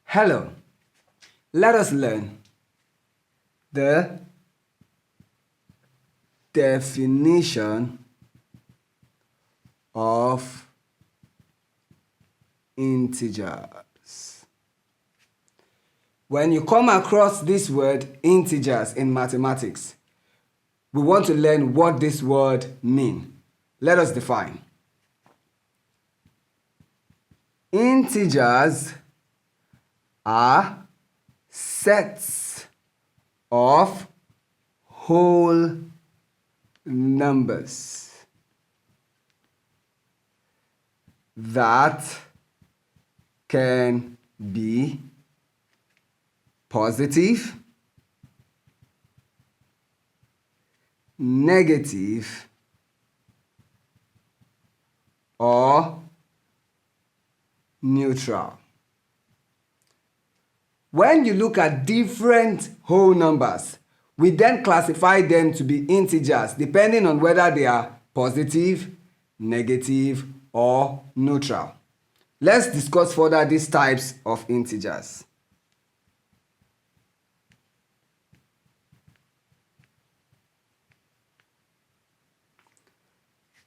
Hello, let us learn the definition of integers. When you come across this word integers in mathematics, we want to learn what this word means. Let us define. Integers are sets of whole numbers that can be positive, negative, or neutral. When you look at different whole numbers, we then classify them to be integers depending on whether they are positive, negative, or neutral. Let's discuss further these types of integers.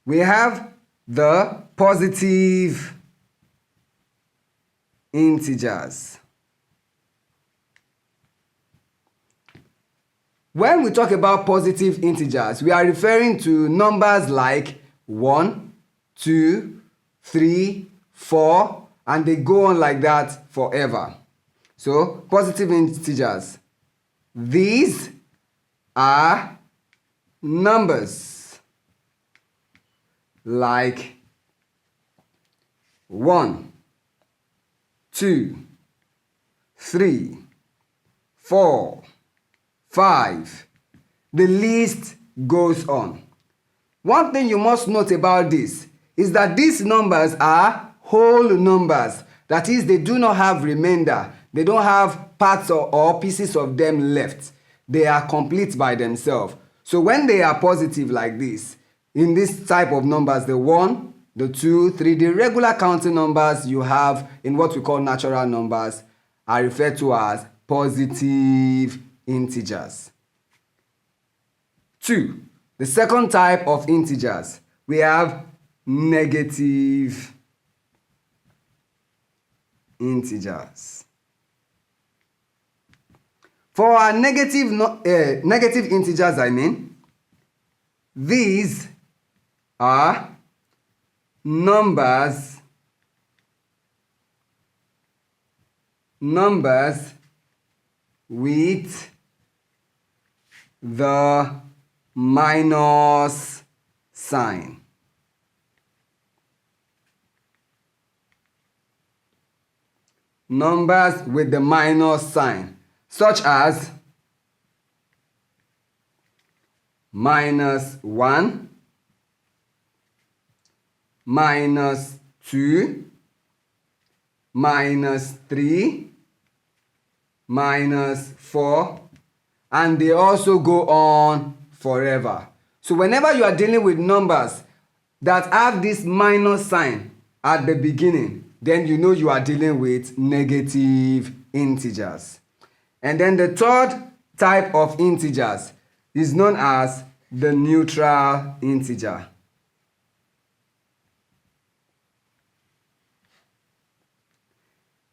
We have the positive integers. When we talk about positive integers, we are referring to numbers like 1, 2, 3, 4, and they go on like that forever. So, positive integers. These are numbers like 1, 2, 3, 4, 5. The list goes on. One thing you must note about this is that these numbers are whole numbers. That is, they do not have remainder. They don't have parts or pieces of them left. They are complete by themselves. So when they are positive like this, in this type of numbers, the 1, the 2, 3, the regular counting numbers you have in what we call natural numbers are referred to as positive integers. 2. The second type of integers, we have negative integers. For our negative integers, these are numbers with the minus sign. Numbers with the minus sign, such as -1, -2, -3, -4, and they also go on forever. So whenever you are dealing with numbers that have this minus sign at the beginning, then you know you are dealing with negative integers. And then the third type of integers is known as the neutral integer.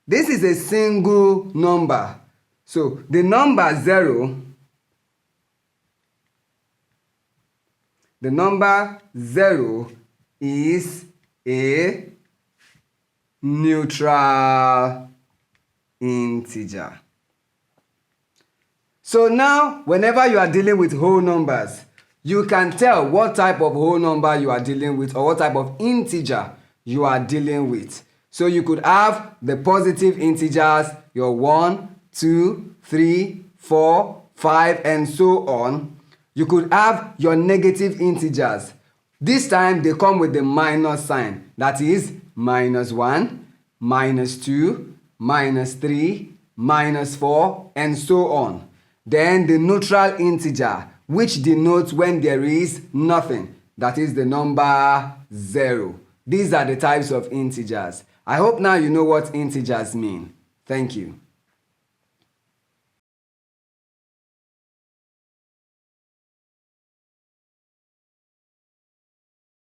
This is a single number. So the number 0, is a neutral integer. So now, whenever you are dealing with whole numbers, you can tell what type of whole number you are dealing with or what type of integer you are dealing with. So you could have the positive integers, your 1, 2, 3, 4, 5, and so on. You could have your negative integers. This time they come with the minus sign. That is -1, -2, -3, -4, and so on. Then the neutral integer, which denotes when there is nothing. That is the number 0. These are the types of integers. I hope now you know what integers mean. Thank you.